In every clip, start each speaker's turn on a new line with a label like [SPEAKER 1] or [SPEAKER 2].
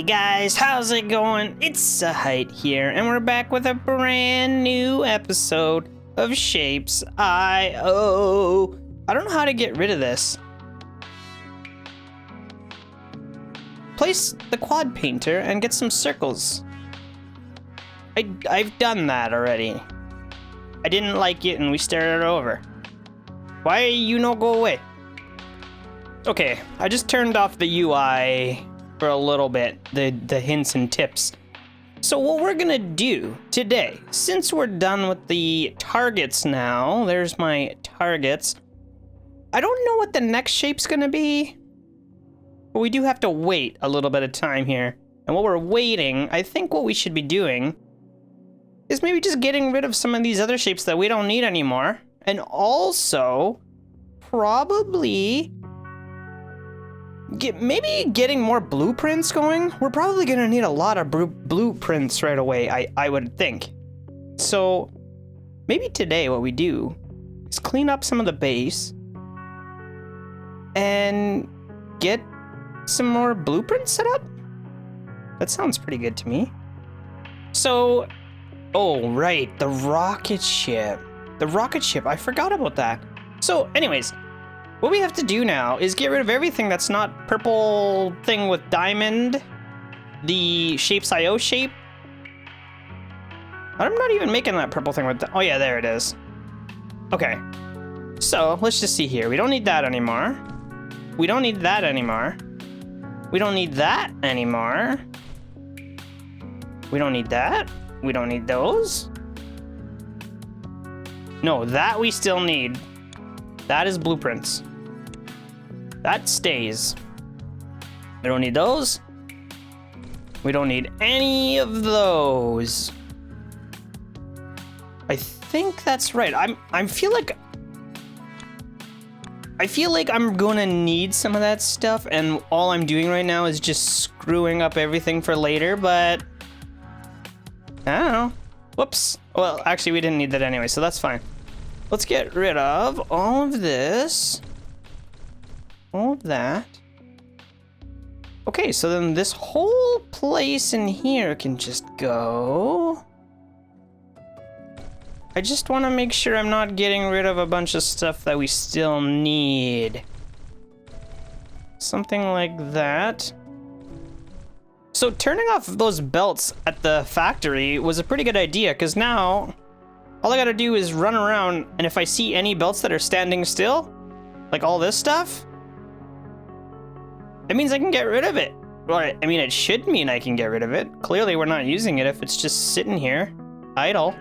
[SPEAKER 1] Hey guys, how's it going? It's Zahait here, and we're back with a brand new episode of ShapezIO. I don't know how to get rid of this. Place the quad painter and get some circles. I've done that already. I didn't like it and we started over. Why you no go away? Okay, I just turned off the UI for a little bit, the hints and tips. So what we're gonna do today, since we're done with the targets now, there's my targets. I don't know what the next shape's gonna be, but we do have to wait a little bit of time here. And while we're waiting, I think what we should be doing is maybe just getting rid of some of these other shapes that we don't need anymore. And also, probably maybe getting more blueprints going. We're probably gonna need a lot of blueprints right away, I would think. So maybe today what we do is clean up some of the base and get some more blueprints set up. That sounds pretty good to me. So, oh right, the rocket ship. The rocket ship, I forgot about that. So anyways, what we have to do now is get rid of everything that's not purple thing with diamond, the ShapezIO shape. I'm not even making that purple thing with oh yeah, there it is. Okay, so let's just see here. We don't need that anymore. We don't need that anymore. We don't need that anymore. We don't need that. We don't need those. No, that we still need. That is blueprints. That stays. We don't need those. We don't need any of those. I think that's right. I feel like I'm gonna need some of that stuff, and all I'm doing right now is just screwing up everything for later, but I don't know. Whoops. Well, actually, we didn't need that anyway, so that's fine. Let's get rid of all of this. All of that. Okay, so then this whole place in here can just go. I just want to make sure I'm not getting rid of a bunch of stuff that we still need. Something like that. So turning off those belts at the factory was a pretty good idea, because now all I gotta do is run around, and if I see any belts that are standing still, like all this stuff, that means I can get rid of it. Well, I mean, it should mean I can get rid of it. Clearly we're not using it if it's just sitting here, idle.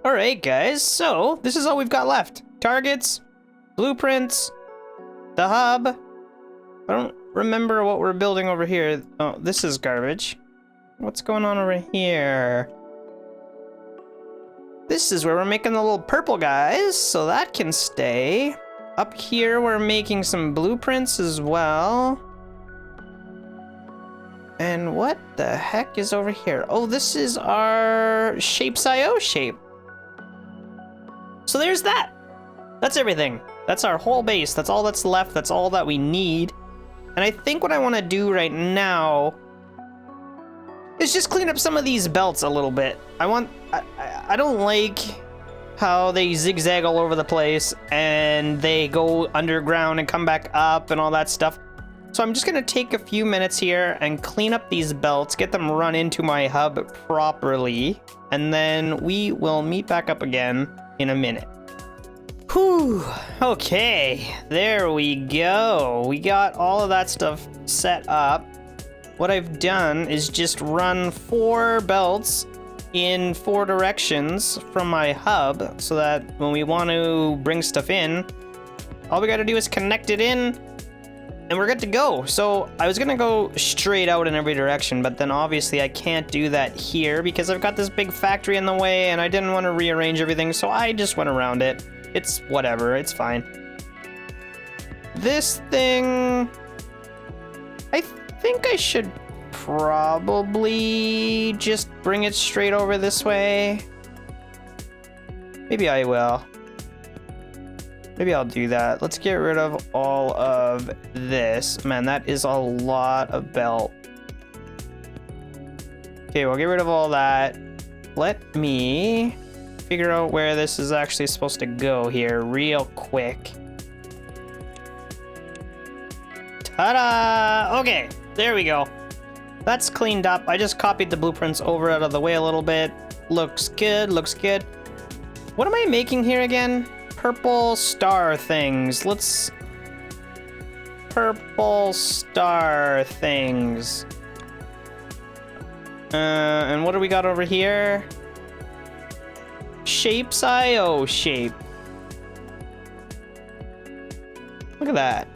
[SPEAKER 1] Alright guys, so this is all we've got left. Targets, blueprints, the hub. I don't remember what we're building over here. Oh, this is garbage. What's going on over here? This is where we're making the little purple guys, so that can stay. Up here we're making some blueprints as well. And what the heck is over here? Oh, this is our ShapezIO shape. So there's that. That's everything. That's our whole base. That's all that's left. That's all that we need. And I think what I want to do right now is just clean up some of these belts a little bit. I don't like how they zigzag all over the place and they go underground and come back up and all that stuff. So I'm just gonna take a few minutes here and clean up these belts, get them run into my hub properly, and then we will meet back up again in a minute. Whew, okay, there we go. We got all of that stuff set up. What I've done is just run 4 belts in 4 directions from my hub so that when we want to bring stuff in, all we gotta do is connect it in and we're good to go. So I was gonna go straight out in every direction, but then obviously I can't do that here because I've got this big factory in the way and I didn't want to rearrange everything, so I just went around it. It's whatever, it's fine. This thing, I think I should probably just bring it straight over this way. Maybe I will. Maybe I'll do that. Let's get rid of all of this. Man, that is a lot of belt. Okay, we'll get rid of all that. Let me figure out where this is actually supposed to go here real quick. Ta-da! Okay, there we go. That's cleaned up. I just copied the blueprints over out of the way a little bit. Looks good, looks good. What am I making here again? Purple star things. Let's... Purple star things. And what do we got over here? ShapezIO shape. Look at that.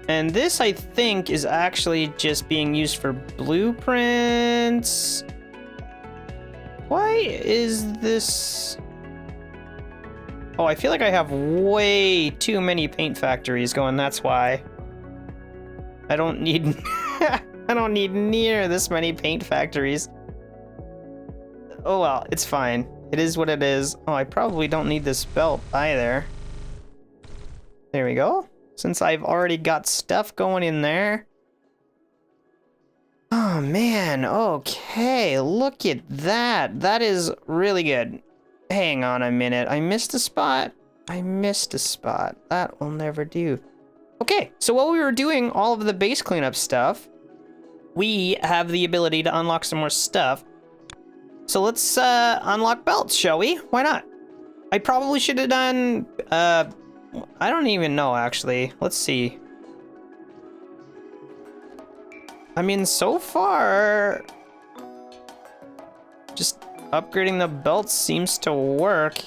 [SPEAKER 1] And this, I think, is actually just being used for blueprints. Why is this... Oh, I feel like I have way too many paint factories going, that's why. I don't need... I don't need near this many paint factories. Oh well, it's fine. It is what it is. Oh, I probably don't need this belt either. There we go. Since I've already got stuff going in there. Oh man, okay, look at that. That is really good. Hang on a minute, I missed a spot. I missed a spot. That will never do. Okay, so while we were doing all of the base cleanup stuff, we have the ability to unlock some more stuff. So let's unlock belts, shall we? Why not? I probably should have done, I don't even know, actually. Let's see. I mean, so far, just upgrading the belts seems to work.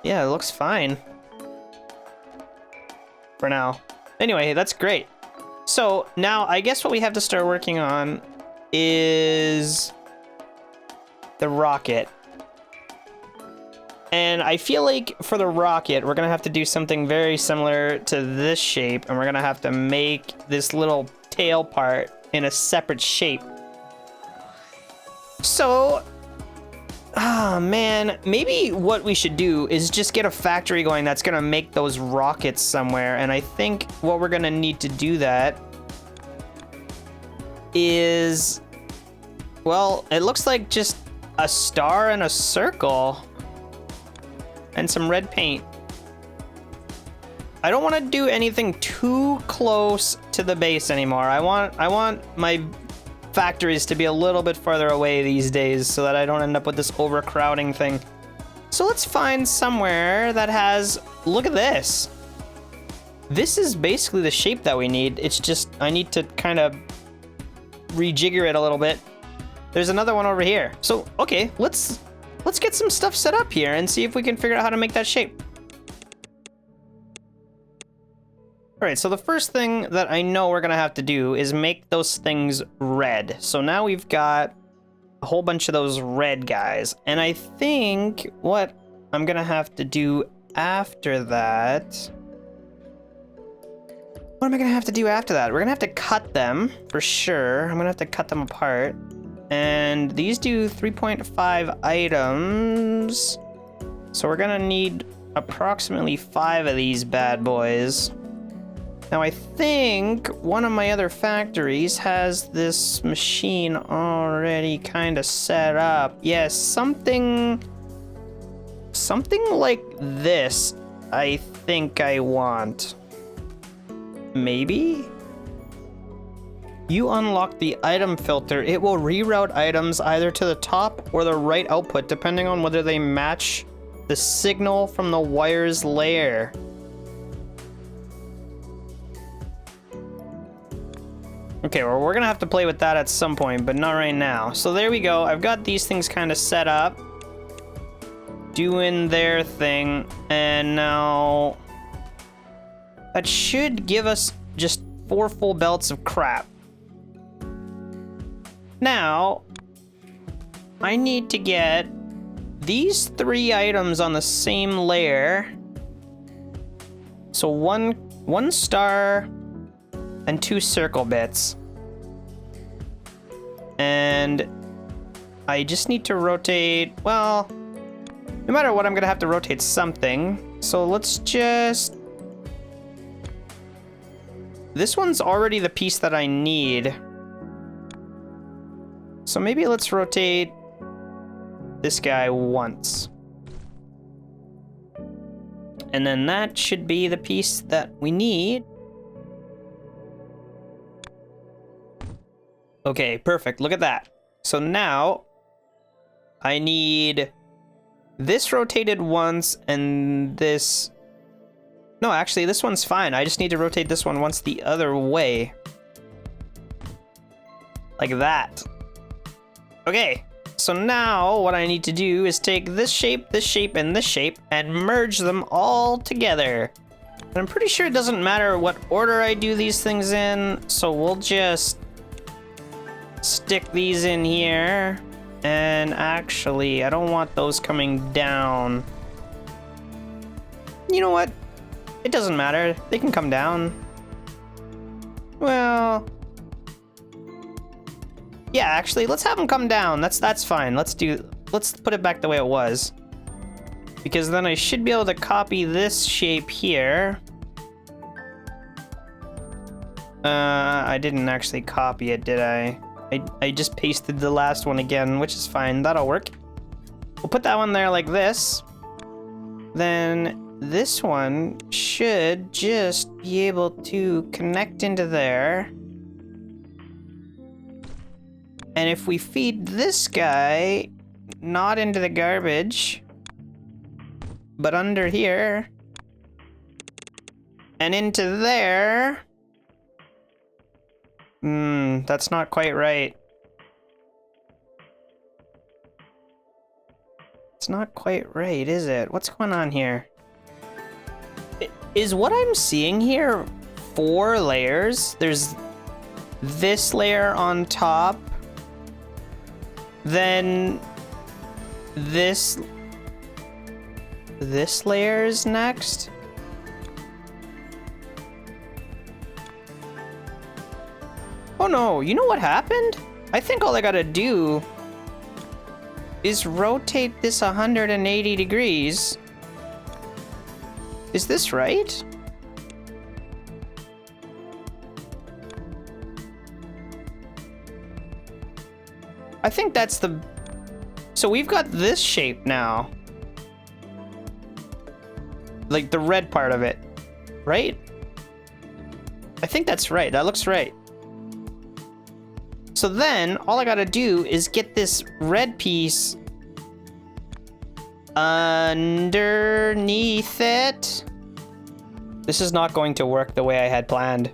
[SPEAKER 1] Yeah, it looks fine. For now. Anyway, that's great. So now I guess what we have to start working on is the rocket. And I feel like for the rocket, we're gonna have to do something very similar to this shape, and we're gonna have to make this little tail part in a separate shape. So, ah man, maybe what we should do is just get a factory going that's gonna make those rockets somewhere, and I think what we're gonna need to do that is, well, it looks like just a star and a circle. And some red paint. I don't want to do anything too close to the base anymore. I want my factories to be a little bit farther away these days so that I don't end up with this overcrowding thing. So let's find somewhere that has, look at this. This is basically the shape that we need. It's just, I need to kind of rejigger it a little bit. There's another one over here. So, okay, let's get some stuff set up here and see if we can figure out how to make that shape. All right, so the first thing that I know we're gonna have to do is make those things red. So now we've got a whole bunch of those red guys. And I think what I'm gonna have to do after that... What am I gonna have to do after that? We're gonna have to cut them, for sure. I'm gonna have to cut them apart. And these do 3.5 items. So we're gonna need approximately 5 of these bad boys. Now I think one of my other factories has this machine already kind of set up. Yes, something like this I think I want. Maybe? You unlock the item filter. It will reroute items either to the top or the right output, depending on whether they match the signal from the wire's layer. Okay, well, we're gonna have to play with that at some point, but not right now. So there we go. I've got these things kind of set up, doing their thing, and now that should give us just 4 full belts of crap. Now, I need to get these 3 items on the same layer. So one star and 2 circle bits. And I just need to rotate, well, no matter what, I'm gonna have to rotate something. So let's just... This one's already the piece that I need. So maybe let's rotate this guy once. And then that should be the piece that we need. Okay, perfect. Look at that. So now I need this rotated once and this... No, actually, this one's fine. I just need to rotate this one once the other way. Like that. Okay, so now what I need to do is take this shape, and this shape, and merge them all together. And I'm pretty sure it doesn't matter what order I do these things in, so we'll just stick these in here. And actually, I don't want those coming down. You know what? It doesn't matter. They can come down. Well... Yeah, actually, let's have them come down. That's fine. Let's put it back the way it was. Because then I should be able to copy this shape here. I didn't actually copy it, did I? I just pasted the last one again, which is fine. That'll work. We'll put that one there like this. Then this one should just be able to connect into there. And if we feed this guy, not into the garbage, but under here, and into there... that's not quite right. It's not quite right, is it? What's going on here? Is what I'm seeing here 4 layers? There's this layer on top, then this layer is next. Oh no, you know what happened? I think all I gotta do is rotate this 180 degrees. Is this right? I think that's the... So we've got this shape now. Like the red part of it, right? I think that's right. That looks right. So then all I gotta do is get this red piece underneath it. This is not going to work the way I had planned.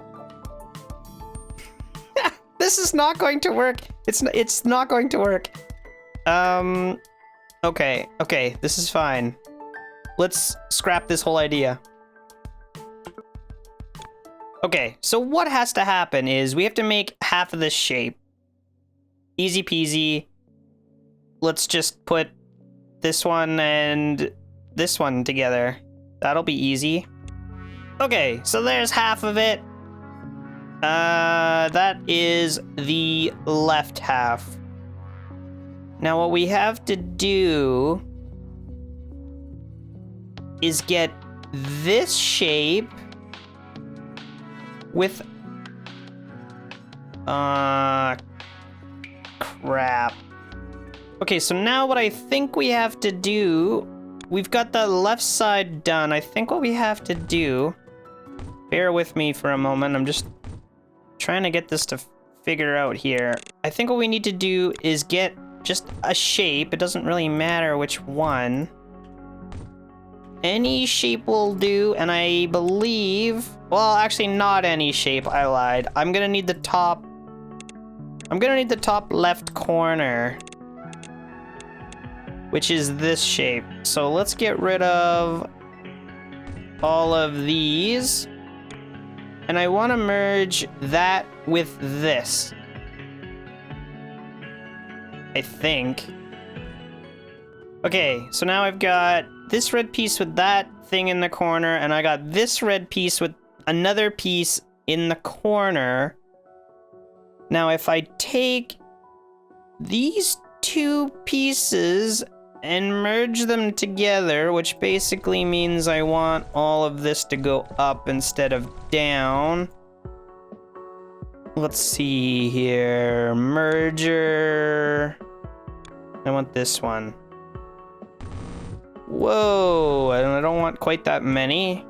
[SPEAKER 1] This is not going to work. It's not going to work. Okay, this is fine. Let's scrap this whole idea. Okay, so what has to happen is we have to make half of this shape. Easy peasy. Let's just put this one and this one together. That'll be easy. Okay, so there's half of it. That is the left half. Now what we have to do is get this shape with... crap. Okay, so now what I think we have to do we've got the left side done. I think what we have to do, bear with me for a moment, I'm just trying to get this to figure out here. I think what we need to do is get just a shape. It doesn't really matter which one. Any shape will do, and I believe, well, actually not any shape, I lied. I'm gonna need the top left corner, which is this shape. So let's get rid of all of these. And I want to merge that with this, I think. Okay, so now I've got this red piece with that thing in the corner, and I got this red piece with another piece in the corner. Now, if I take these two pieces and merge them together, which basically means I want all of this to go up instead of down. Let's see here. Merger. I want this one. Whoa, and I don't want quite that many.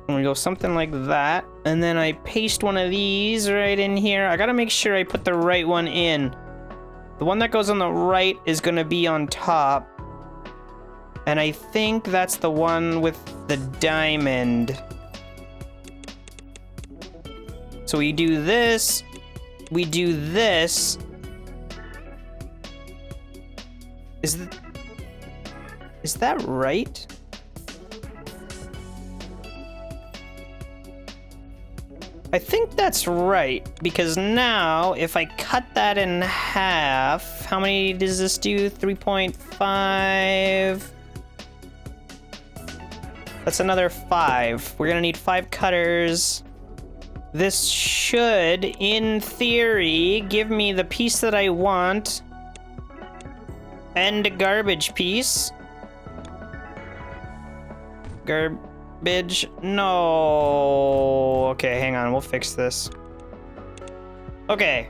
[SPEAKER 1] And we go something like that. And then I paste one of these right in here. I gotta make sure I put the right one in. The one that goes on the right is gonna be on top. And I think that's the one with the diamond. So we do this. We do this. Is that right? I think that's right, because now if I cut that in half, how many does this do? 3.5. That's another 5. We're gonna need 5 cutters. This should, in theory, give me the piece that I want and a garbage piece. Garbage, no. Okay, hang on, we'll fix this. Okay,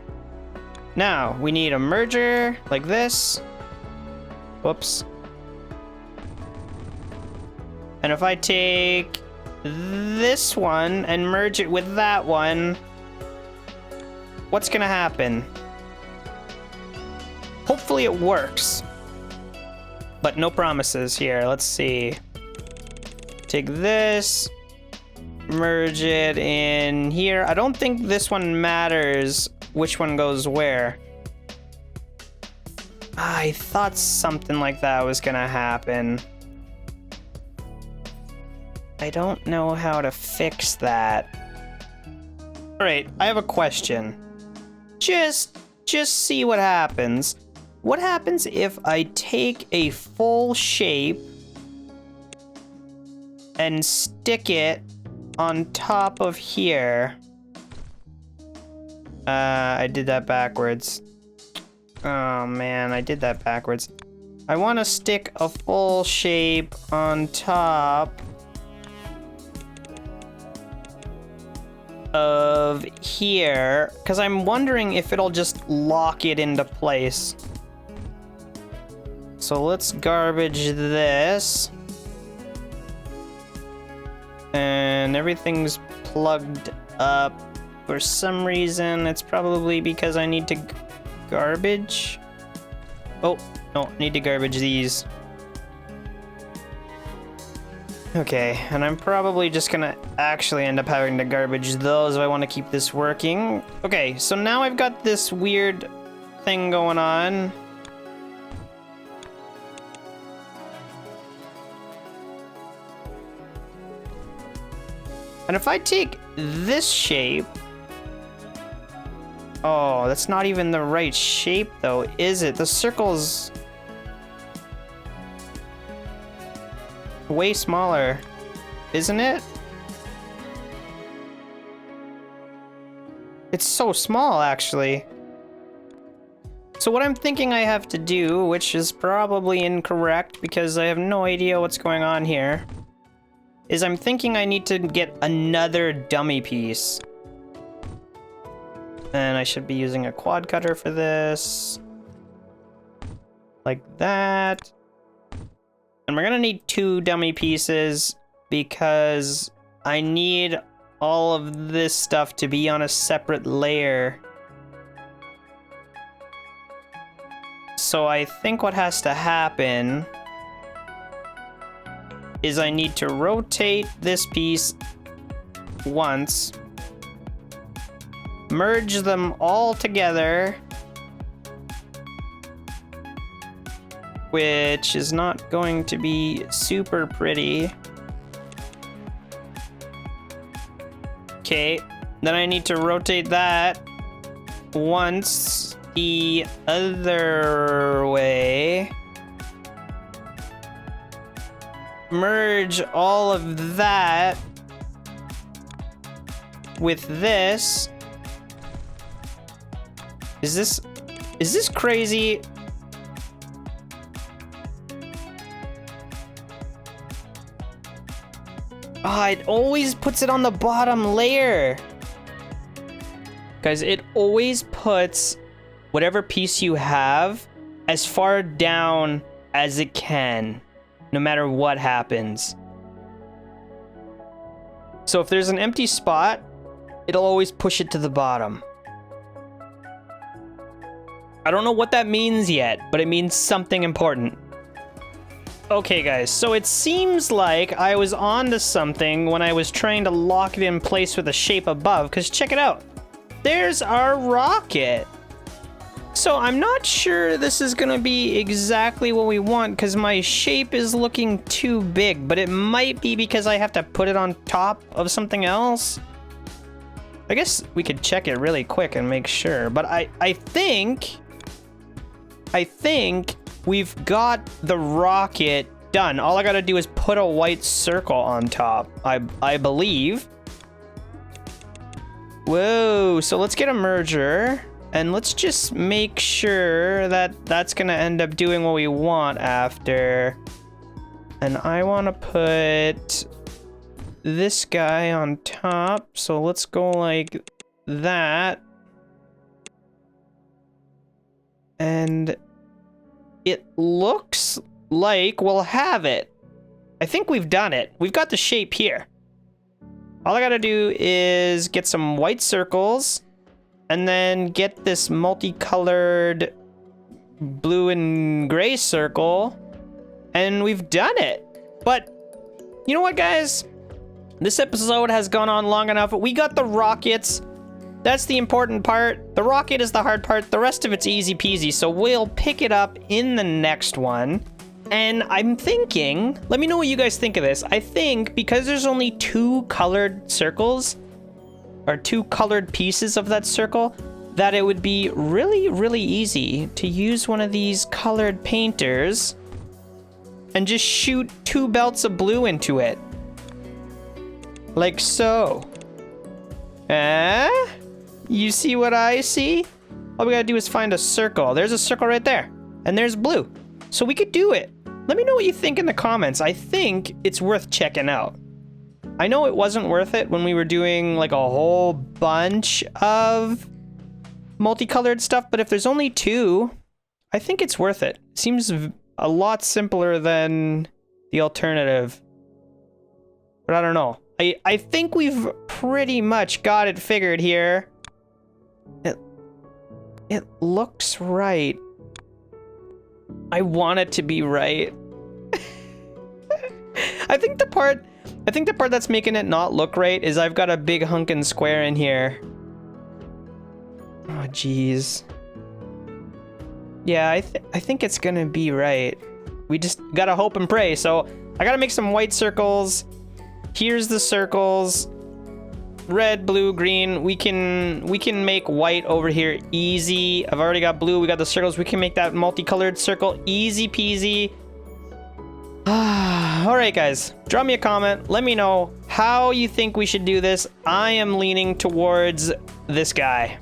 [SPEAKER 1] now we need a merger like this. Whoops. And if I take this one and merge it with that one, what's gonna happen? Hopefully it works, but no promises here. Let's see. Take this, merge it in here. I don't think this one matters which one goes where. I thought something like that was gonna happen. I don't know how to fix that. All right, I have a question. Just see what happens. What happens if I take a full shape and stick it on top of here? I did that backwards. Oh man, I did that backwards. I want to stick a full shape on top of here, because I'm wondering if it'll just lock it into place. So let's garbage this. And everything's plugged up. For some reason, it's probably because I need to garbage. Oh, no, need to garbage these. Okay, and I'm probably just gonna actually end up having to garbage those if I want to keep this working. Okay, so now I've got this weird thing going on. And if I take this shape... Oh, that's not even the right shape though, is it? The circle's way smaller, isn't it? It's so small, actually. So what I'm thinking I have to do, which is probably incorrect because I have no idea what's going on here, is I'm thinking I need to get another dummy piece. And I should be using a quad cutter for this. Like that. And we're gonna need 2 dummy pieces because I need all of this stuff to be on a separate layer. So I think what has to happen is I need to rotate this piece once, merge them all together, which is not going to be super pretty. Okay, then I need to rotate that once the other way. Merge all of that with this. Is this crazy? Ah, it always puts it on the bottom layer. Guys, it always puts whatever piece you have as far down as it can, no matter what happens. So if there's an empty spot, it'll always push it to the bottom. I don't know what that means yet, but it means something important. Okay, guys, so it seems like I was onto something when I was trying to lock it in place with a shape above, because check it out. There's our rocket. So I'm not sure this is gonna be exactly what we want because my shape is looking too big, but it might be because I have to put it on top of something else. I guess we could check it really quick and make sure, but I think we've got the rocket done. All I gotta do is put a white circle on top, I believe. Whoa, so let's get a merger. And let's just make sure that that's gonna end up doing what we want after. And I wanna put this guy on top. So let's go like that. And it looks like we'll have it. I think we've done it. We've got the shape here. All I gotta do is get some white circles and then get this multicolored blue and gray circle, and we've done it. But you know what, guys? This episode has gone on long enough. We got the rockets. That's the important part. The rocket is the hard part. The rest of it's easy peasy. So we'll pick it up in the next one. And I'm thinking, let me know what you guys think of this. I think because there's only 2 colored circles, or 2 colored pieces of that circle, that it would be really, really easy to use one of these colored painters and just shoot 2 belts of blue into it. Like so. You see what I see? All we gotta do is find a circle. There's a circle right there. And there's blue. So we could do it. Let me know what you think in the comments. I think it's worth checking out. I know it wasn't worth it when we were doing like a whole bunch of multicolored stuff, but if there's only 2, I think it's worth it. Seems a lot simpler than the alternative. But I don't know. I think we've pretty much got it figured here. It looks right. I want it to be right. I think the part that's making it not look right is I've got a big hunkin' square in here. Oh, jeez. Yeah, I think it's gonna be right. We just gotta hope and pray. So I gotta make some white circles. Here's the circles. Red, blue, green. We can make white over here easy. I've already got blue. We got the circles. We can make that multicolored circle easy peasy. All right, guys, drop me a comment. Let me know how you think we should do this. I am leaning towards this guy.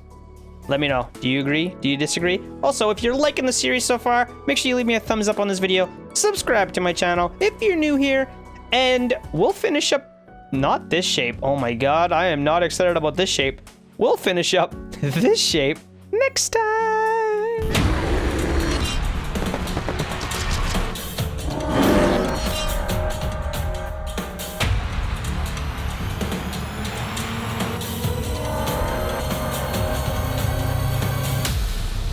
[SPEAKER 1] Let me know. Do you agree? Do you disagree? Also, if you're liking the series so far, make sure you leave me a thumbs up on this video. Subscribe to my channel if you're new here, and we'll finish up not this shape. Oh my god, I am not excited about this shape. We'll finish up this shape next time.